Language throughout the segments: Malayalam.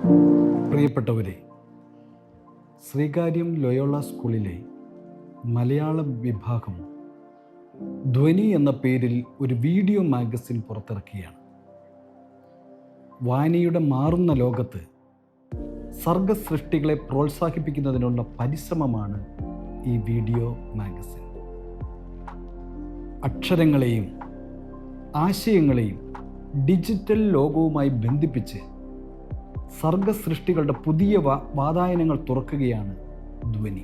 പ്രിയപ്പെട്ടവരെ, ശ്രീകാര്യം ലൊയോള സ്കൂളിലെ മലയാളം വിഭാഗം ധ്വനി എന്ന പേരിൽ ഒരു വീഡിയോ മാഗസിൻ പുറത്തിറക്കുകയാണ്. വായനയുടെ മാറുന്ന ലോകത്ത് സർഗസൃഷ്ടികളെ പ്രോത്സാഹിപ്പിക്കുന്നതിനുള്ള പരിശ്രമമാണ് ഈ വീഡിയോ മാഗസിൻ. അക്ഷരങ്ങളെയും ആശയങ്ങളെയും ഡിജിറ്റൽ ലോകവുമായി ബന്ധിപ്പിച്ച് സർഗസൃഷ്ടികളുടെ പുതിയ വാതായനങ്ങൾ തുറക്കുകയാണ് ധ്വനി.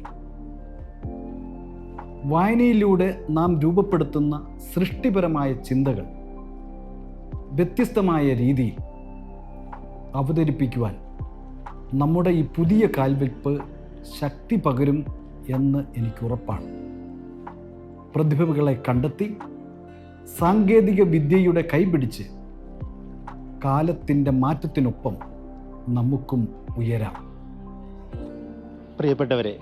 വായനയിലൂടെ നാം രൂപപ്പെടുത്തുന്ന സൃഷ്ടിപരമായ ചിന്തകൾ വ്യത്യസ്തമായ രീതിയിൽ അവതരിപ്പിക്കുവാൻ നമ്മുടെ ഈ പുതിയ കാൽവെയ്പ്പ് ശക്തി പകരും എന്ന് എനിക്കുറപ്പാണ്. പ്രതിഭകളെ കണ്ടെത്തി സാങ്കേതിക വിദ്യയുടെ കൈപിടിച്ച് കാലത്തിൻ്റെ മാറ്റത്തിനൊപ്പം നമുക്കും ഉയരാം. പ്രിയപ്പെട്ടവരെ,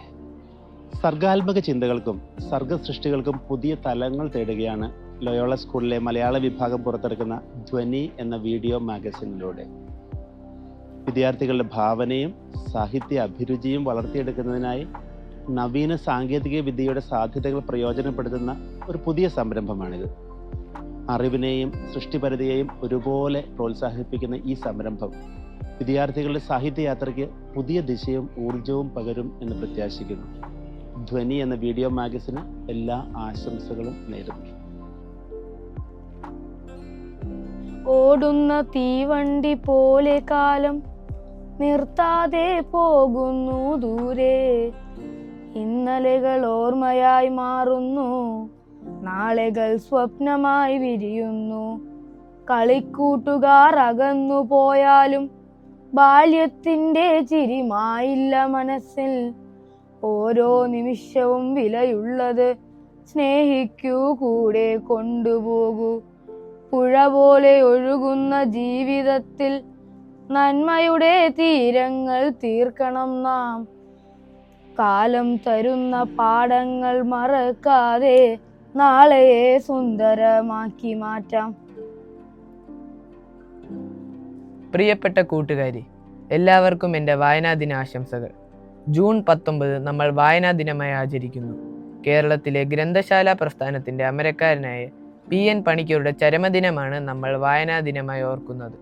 സർഗാത്മക ചിന്തകൾക്കും സർഗസൃഷ്ടികൾക്കും പുതിയ തലങ്ങൾ തേടുകയാണ് ലൊയോള സ്കൂളിലെ മലയാള വിഭാഗം പുറത്തിറക്കുന്ന ധ്വനി എന്ന വീഡിയോ മാഗസിനിലൂടെ. വിദ്യാർത്ഥികളുടെ ഭാവനയും സാഹിത്യ അഭിരുചിയും വളർത്തിയെടുക്കുന്നതിനായി നവീന സാങ്കേതിക വിദ്യയുടെ സാധ്യതകൾ പ്രയോജനപ്പെടുത്തുന്ന ഒരു പുതിയ സംരംഭമാണിത്. അറിവിനെയും സൃഷ്ടിപരതയെയും ഒരുപോലെ പ്രോത്സാഹിപ്പിക്കുന്ന ഈ സംരംഭം വിദ്യാർത്ഥികളുടെ സാഹിത്യയാത്രയ്ക്ക് പുതിയ ദിശയും ഊർജവും പകരും എന്ന് പ്രത്യാശിക്കുന്നു. ധ്വനി എന്ന വീഡിയോ മാഗസിന് എല്ലാ ആശംസകളും നേരുന്നു. ഓടുന്ന തീവണ്ടി പോലെ കാലം നിർത്താതെ പോകുന്നു ദൂരെ, ഇന്നലെകൾ ഓർമ്മയായി മാറുന്നു, നാളെകൾ സ്വപ്നമായി വിരിയുന്നു. കളിക്കൂട്ടുകാർ അകന്നു പോയാലും ബാല്യത്തിൻ്റെ ചിരിമായില്ല മനസ്സിൽ. ഓരോ നിമിഷവും വിലയുള്ളത്, സ്നേഹിക്കൂ, കൂടെ കൊണ്ടുപോകൂ. പുഴ പോലെ ഒഴുകുന്ന ജീവിതത്തിൽ നന്മയുടെ തീരങ്ങൾ തീർക്കണം നാം. കാലം തരുന്ന പാഠങ്ങൾ മറക്കാതെ നാളെയെ സുന്ദരമാക്കി മാറ്റാം. പ്രിയപ്പെട്ട കൂട്ടുകാരി, എല്ലാവർക്കും എൻ്റെ വായനാ ദിനാശംസകൾ. ജൂൺ 19 നമ്മൾ വായനാ ദിനമായി ആചരിക്കുന്നു. കേരളത്തിലെ ഗ്രന്ഥശാല പ്രസ്ഥാനത്തിൻ്റെ അമരക്കാരനായ PN പണിക്കരുടെ ചരമദിനമാണ് നമ്മൾ വായനാ ദിനമായി ഓർക്കുന്നത്.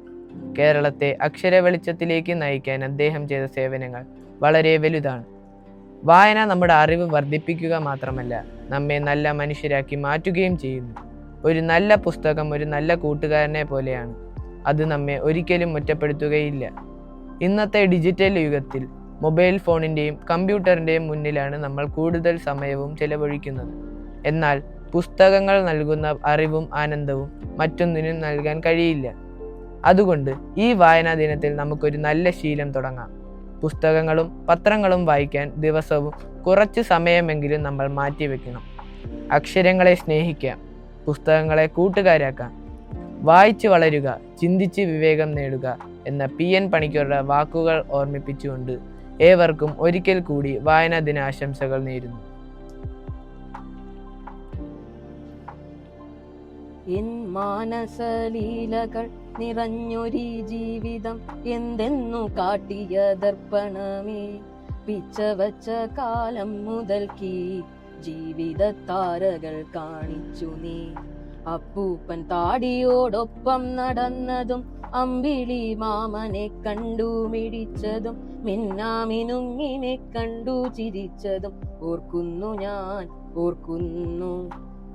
കേരളത്തെ അക്ഷര വെളിച്ചത്തിലേക്ക് നയിക്കാൻ അദ്ദേഹം ചെയ്ത സേവനങ്ങൾ വളരെ വലുതാണ്. വായന നമ്മുടെ അറിവ് വർദ്ധിപ്പിക്കുക മാത്രമല്ല, നമ്മെ നല്ല മനുഷ്യരാക്കി മാറ്റുകയും ചെയ്യുന്നു. ഒരു നല്ല പുസ്തകം ഒരു നല്ല കൂട്ടുകാരനെ പോലെയാണ്. അത് നമ്മെ ഒരിക്കലും ഒറ്റപ്പെടുത്തുകയില്ല. ഇന്നത്തെ ഡിജിറ്റൽ യുഗത്തിൽ മൊബൈൽ ഫോണിൻ്റെയും കമ്പ്യൂട്ടറിൻ്റെയും മുന്നിലാണ് നമ്മൾ കൂടുതൽ സമയവും ചെലവഴിക്കുന്നത്. എന്നാൽ പുസ്തകങ്ങൾ നൽകുന്ന അറിവും ആനന്ദവും മറ്റൊന്നിനും നൽകാൻ കഴിയില്ല. അതുകൊണ്ട് ഈ വായനാ ദിനത്തിൽ നമുക്കൊരു നല്ല ശീലം തുടങ്ങാം. പുസ്തകങ്ങളും പത്രങ്ങളും വായിക്കാൻ ദിവസവും കുറച്ച് സമയമെങ്കിലും നമ്മൾ മാറ്റിവെക്കണം. അക്ഷരങ്ങളെ സ്നേഹിക്കാം, പുസ്തകങ്ങളെ കൂട്ടുകാരാക്കാം. വായിച്ച് വളരുക, ചിന്തിച്ച് വിവേകം നേടുക എന്ന PN പണിക്കരുടെ വാക്കുകൾ ഓർമ്മിപ്പിച്ചുകൊണ്ട് ഏവർക്കും ഒരിക്കൽ കൂടി വായനാ ദിനാശംസകൾ നേരുന്നു. എൻ മാനസലീലകൾ നിറഞ്ഞൊരീ ജീവിതം എന്തെന്നു കാട്ടിയ ദർപ്പണമേ, പിച്ചവച്ച കാലം മുതൽക്കീ ജീവിത താരകൾ കാണിച്ചു നീ. അപ്പൂപ്പൻ താടിയോടൊപ്പം നടന്നതും അമ്പിളി മാമനെ കണ്ടു മിടിച്ചതും മിന്നാമിനുങ്ങിനെ കണ്ടു ചിരിച്ചതും ഓർക്കുന്നു ഞാൻ, ഓർക്കുന്നു.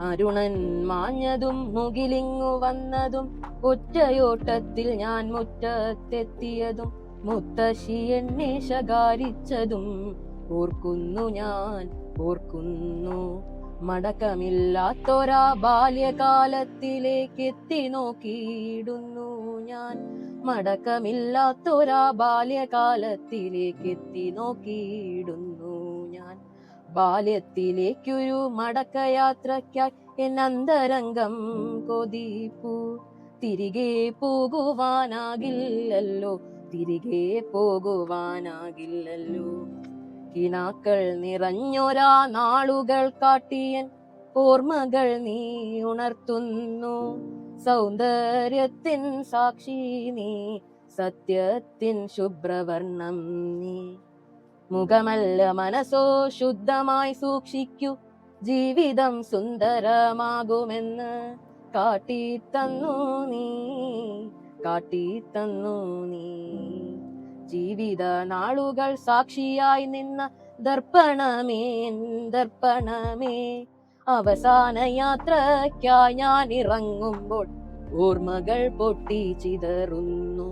അരുണൻ മാഞ്ഞതും മുകിലിങ്ങു വന്നതും ഒറ്റയോട്ടത്തിൽ ഞാൻ മുറ്റത്തെത്തിയതും മുത്തശ്ശി എന്നെ ശകാരിച്ചതും ഓർക്കുന്നു ഞാൻ, ഓർക്കുന്നു. മടക്കമില്ലാത്തൊരാ ബാല്യകാലത്തിലേക്ക് എത്തി നോക്കിയിടുന്നു ഞാൻ. മടക്കമില്ലാത്തൊരാ ബാല്യകാലത്തിലേക്ക് എത്തി നോക്കിയിടുന്നു ഞാൻ. ബാല്യത്തിലേക്കൊരു മടക്കയാത്രയ്ക്കായി എന്നന്തരംഗം കൊതിപ്പൂ. തിരികെ പോകുവാനാകില്ലല്ലോ, തിരികെ പോകുവാനാകില്ലല്ലോ. കിനാക്കൾ നിറഞ്ഞൊരാ നാളുകൾ കാട്ടിയൻ ഓർമ്മകൾ നീ ഉണർത്തുന്നു. സൗന്ദര്യത്തിൻ സാക്ഷി നീ, സത്യത്തിൻ ശുഭ്രവർണ്ണം നീ. മുഖമല്ല മനസ്സോ ശുദ്ധമായി സൂക്ഷിക്കൂ, ജീവിതം സുന്ദരമാകുമെന്ന് കാട്ടിത്തന്നു നീ, കാട്ടിത്തന്നു നീ. ജീവിത നാളുകൾ സാക്ഷിയായി നിന്ന ദർപ്പണമേ, ദർപ്പണമേ. അവസാന യാത്രയ്ക്കായി ഞാൻ ഇറങ്ങുമ്പോൾ ഓർമ്മകൾ പൊട്ടി ചിതറുന്നു.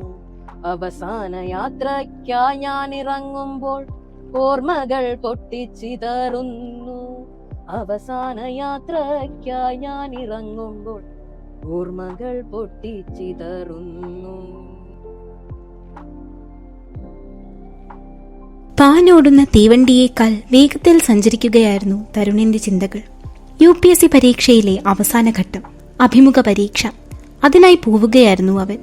അവസാന യാത്രയ്ക്കായി ഞാൻ ഇറങ്ങുമ്പോൾ ഓർമ്മകൾ പൊട്ടിച്ചിതറുന്നു. അവസാന യാത്രയ്ക്കായി ഞാൻ ഇറങ്ങുമ്പോൾ ഓർമ്മകൾ പൊട്ടിച്ചിതറുന്നു. പാഞ്ഞോടുന്ന തീവണ്ടിയേക്കാൾ വേഗത്തിൽ സഞ്ചരിക്കുകയായിരുന്നു തരുണിന്റെ ചിന്തകൾ. UPSC പരീക്ഷയിലെ അവസാന ഘട്ടം, അഭിമുഖ പരീക്ഷ. അതിനായി പോവുകയായിരുന്നു അവൻ.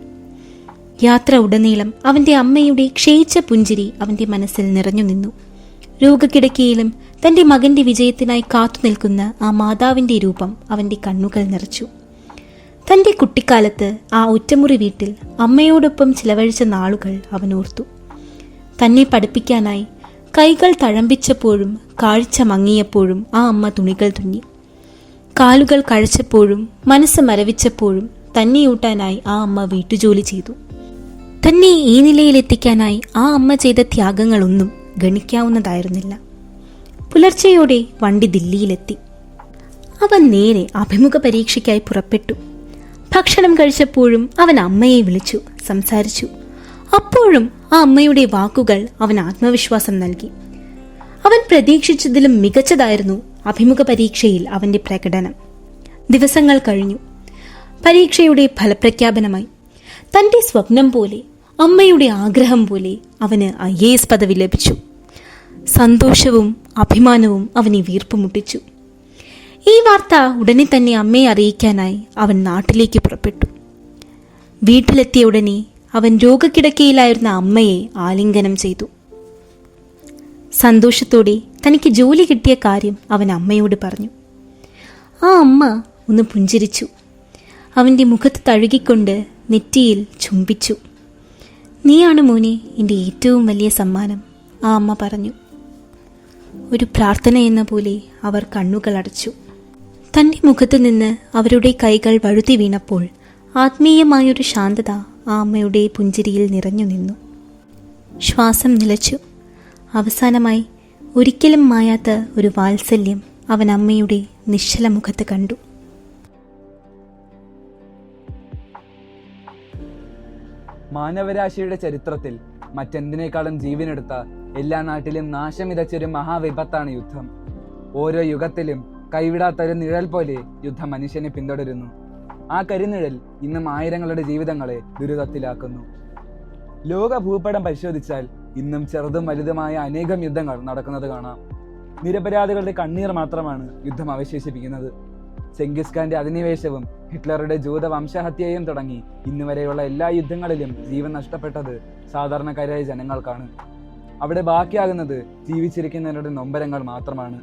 യാത്ര ഉടനീളം അവന്റെ അമ്മയുടെ ക്ഷയിച്ച പുഞ്ചിരി അവന്റെ മനസ്സിൽ നിറഞ്ഞു നിന്നു. രോഗക്കിടക്കയിലും തന്റെ മകന്റെ വിജയത്തിനായി കാത്തുനിൽക്കുന്ന ആ മാതാവിന്റെ രൂപം അവന്റെ കണ്ണുകൾ നിറച്ചു. തന്റെ കുട്ടിക്കാലത്ത് ആ ഒറ്റമുറി വീട്ടിൽ അമ്മയോടൊപ്പം ചിലവഴിച്ച നാളുകൾ അവൻ ഓർത്തു. തന്നെ പഠിപ്പിക്കാനായി കൈകൾ തഴമ്പിച്ചപ്പോഴും കാഴ്ച മങ്ങിയപ്പോഴും ആ അമ്മ തുണികൾ തുന്നി. കാലുകൾ കഴിച്ചപ്പോഴും മനസ്സ് മരവിച്ചപ്പോഴും തന്നെ ഊട്ടാനായി ആ അമ്മ വീട്ടുജോലി ചെയ്തു. തന്നെ ഈ നിലയിലെത്തിക്കാനായി ആ അമ്മ ചെയ്ത ത്യാഗങ്ങളൊന്നും ഗണിക്കാവുന്നതായിരുന്നില്ല. പുലർച്ചെയോടെ വണ്ടി ദില്ലിയിലെത്തി. അവൻ നേരെ അഭിമുഖ പരീക്ഷയ്ക്കായി പുറപ്പെട്ടു. ഭക്ഷണം കഴിച്ചപ്പോഴും അവൻ അമ്മയെ വിളിച്ചു, സംസാരിച്ചു. അപ്പോഴും ആ അമ്മയുടെ വാക്കുകൾ അവൻ ആത്മവിശ്വാസം നൽകി. അവൻ പ്രതീക്ഷിച്ചതിലും മികച്ചതായിരുന്നു അഭിമുഖ പരീക്ഷയിൽ അവന്റെ പ്രകടനം. ദിവസങ്ങൾ കഴിഞ്ഞു. പരീക്ഷയുടെ ഫലപ്രഖ്യാപനമായി. തന്റെ സ്വപ്നം പോലെ, അമ്മയുടെ ആഗ്രഹം പോലെ അവന് IAS പദവി ലഭിച്ചു. സന്തോഷവും അഭിമാനവും അവനെ വീർപ്പുമുട്ടിച്ചു. ഈ വാർത്ത ഉടനെ തന്നെ അമ്മയെ അറിയിക്കാനായി അവൻ നാട്ടിലേക്ക് പുറപ്പെട്ടു. വീട്ടിലെത്തിയ ഉടനെ അവൻ രോഗക്കിടക്കയിലായിരുന്ന അമ്മയെ ആലിംഗനം ചെയ്തു. സന്തോഷത്തോടെ തനിക്ക് ജോലി കിട്ടിയ കാര്യം അവൻ അമ്മയോട് പറഞ്ഞു. ആ അമ്മ ഒന്ന് പുഞ്ചിരിച്ചു. അവൻ്റെ മുഖത്ത് തഴുകിക്കൊണ്ട് നെറ്റിയിൽ ചുംബിച്ചു. നീയാണ് മോനെ എൻ്റെ ഏറ്റവും വലിയ സമ്മാനം, ആ അമ്മ പറഞ്ഞു. ഒരു പ്രാർത്ഥന എന്ന പോലെ അവർ കണ്ണുകൾ അടച്ചു. തൻ്റെ മുഖത്ത് നിന്ന് അവരുടെ കൈകൾ വഴുതി വീണപ്പോൾ ആത്മീയമായൊരു ശാന്തത ആ അമ്മയുടെ പുഞ്ചിരിയിൽ നിറഞ്ഞു നിന്നു. ശ്വാസം നിലച്ചു. അവസാനമായി ഒരിക്കലും മായാത്ത ഒരു വാത്സല്യം അവൻ അമ്മയുടെ നിശ്ചല മുഖത്ത് കണ്ടു. മാനവരാശിയുടെ ചരിത്രത്തിൽ മറ്റെന്തിനേക്കാളും ജീവനെടുത്ത എല്ലാ നാട്ടിലും നാശം വിതച്ചൊരു മഹാവിപത്താണ് യുദ്ധം. ഓരോ യുഗത്തിലും കൈവിടാത്തൊരു നിഴൽ പോലെ യുദ്ധം മനുഷ്യനെ പിന്തുടരുന്നു. ആ കരിനിഴൽ ഇന്നും ആയിരങ്ങളുടെ ജീവിതങ്ങളെ ദുരിതത്തിലാക്കുന്നു. ലോക ഭൂപടം പരിശോധിച്ചാൽ ഇന്നും ചെറുതും വലുതുമായ അനേകം യുദ്ധങ്ങൾ നടക്കുന്നത് കാണാം. നിരപരാധികളുടെ കണ്ണീർ മാത്രമാണ് യുദ്ധം അവശേഷിപ്പിക്കുന്നത്. ചെങ്കിസ് ഖാന്റെ അധിനിവേശവും ഹിറ്റ്ലറുടെ ജൂത വംശഹത്യയും തുടങ്ങി ഇന്നുവരെയുള്ള എല്ലാ യുദ്ധങ്ങളിലും ജീവൻ നഷ്ടപ്പെട്ടത് സാധാരണക്കാരായ ജനങ്ങൾക്കാണ്. അവിടെ ബാക്കിയാകുന്നത് ജീവിച്ചിരിക്കുന്നവരുടെ നൊമ്പരങ്ങൾ മാത്രമാണ്.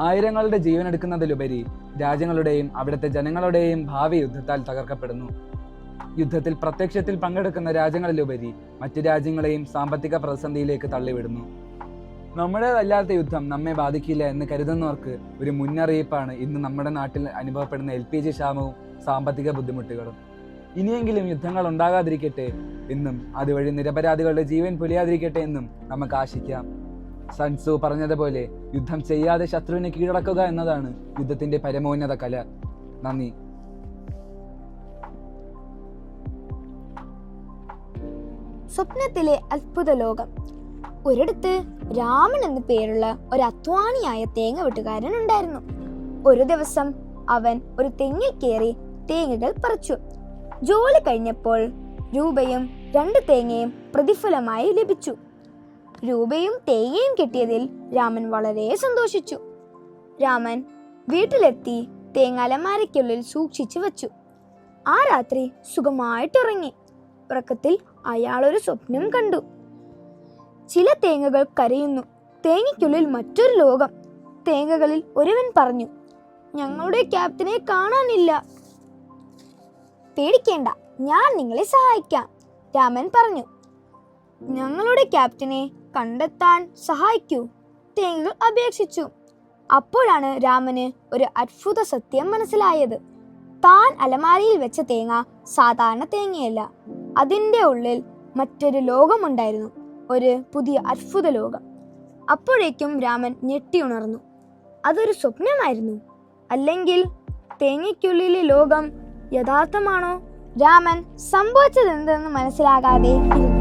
ആയിരങ്ങളുടെ ജീവനെടുക്കുന്നതിലുപരി രാജ്യങ്ങളുടെയും അവിടുത്തെ ജനങ്ങളുടെയും ഭാവി യുദ്ധത്താൽ തകർക്കപ്പെടുന്നു. യുദ്ധത്തിൽ പ്രത്യക്ഷത്തിൽ പങ്കെടുക്കുന്ന രാജ്യങ്ങളിലുപരി മറ്റു രാജ്യങ്ങളെയും സാമ്പത്തിക പ്രതിസന്ധിയിലേക്ക് തള്ളിവിടുന്നു. നമ്മുടേതല്ലാത്ത യുദ്ധം നമ്മെ ബാധിക്കില്ല എന്ന് കരുതുന്നവർക്ക് ഒരു മുന്നറിയിപ്പാണ് ഇന്ന് നമ്മുടെ നാട്ടിൽ അനുഭവപ്പെടുന്ന LPG ക്ഷാമവും സാമ്പത്തിക ബുദ്ധിമുട്ടുകളും. ഇനിയെങ്കിലും യുദ്ധങ്ങൾ ഉണ്ടാകാതിരിക്കട്ടെ എന്നും അതുവഴി നിരപരാധികളുടെ ജീവൻ പൊലിയാതിരിക്കട്ടെ എന്നും നമുക്ക് ആശിക്കാം. സൺസു പറഞ്ഞതുപോലെ യുദ്ധം ചെയ്യാതെ ശത്രുവിനെ കീഴടക്കുക എന്നതാണ് യുദ്ധത്തിന്റെ പരമോന്നത കല. നന്ദി. സ്വപ്നത്തിലെ അത്ഭുത ലോകം. ഒരിടത്ത് രാമൻ എന്നു പേരുള്ള ഒരു അധ്വാനിയായ തേങ്ങ വെട്ടുകാരൻ ഉണ്ടായിരുന്നു. ഒരു ദിവസം അവൻ ഒരു തെങ്ങിൽ കയറി തേങ്ങകൾ പറിച്ചു. ജോലി കഴിഞ്ഞപ്പോൾ രൂപയും 2 തേങ്ങയും പ്രതിഫലമായി ലഭിച്ചു. രൂപയും തേങ്ങയും കിട്ടിയതിൽ രാമൻ വളരെ സന്തോഷിച്ചു. രാമൻ വീട്ടിലെത്തി തേങ്ങ അലമാരയ്ക്കുള്ളിൽ സൂക്ഷിച്ചു വച്ചു. ആ രാത്രി സുഖമായിട്ടുറങ്ങി. ഉറക്കത്തിൽ അയാൾ ഒരു സ്വപ്നം കണ്ടു. ചില തേങ്ങകൾ കരയുന്നു. തേങ്ങയ്ക്കുള്ളിൽ മറ്റൊരു ലോകം. തേങ്ങകളിൽ ഒരുവൻ പറഞ്ഞു, ഞങ്ങളുടെ ക്യാപ്റ്റനെ കാണാനില്ല. പേടിക്കേണ്ട, ഞാൻ നിങ്ങളെ സഹായിക്കാം, രാമൻ പറഞ്ഞു. ഞങ്ങളുടെ ക്യാപ്റ്റനെ കണ്ടെത്താൻ സഹായിക്കൂ, തേങ്ങകൾ അപേക്ഷിച്ചു. അപ്പോഴാണ് രാമന് ഒരു അത്ഭുത സത്യം മനസ്സിലായത്. താൻ അലമാരയിൽ വെച്ച തേങ്ങ സാധാരണ തേങ്ങയല്ല. അതിൻ്റെ ഉള്ളിൽ മറ്റൊരു ലോകമുണ്ടായിരുന്നു, ഒരു പുതിയ അത്ഭുത ലോകം. അപ്പോഴേക്കും രാമൻ ഞെട്ടിയുണർന്നു. അതൊരു സ്വപ്നമായിരുന്നു, അല്ലെങ്കിൽ തേങ്ങയ്ക്കുള്ളിലെ ലോകം യഥാർത്ഥമാണോ? രാമൻ സംഭവിച്ചതെന്തെന്ന് മനസ്സിലാകാതെ ഇരുന്നു.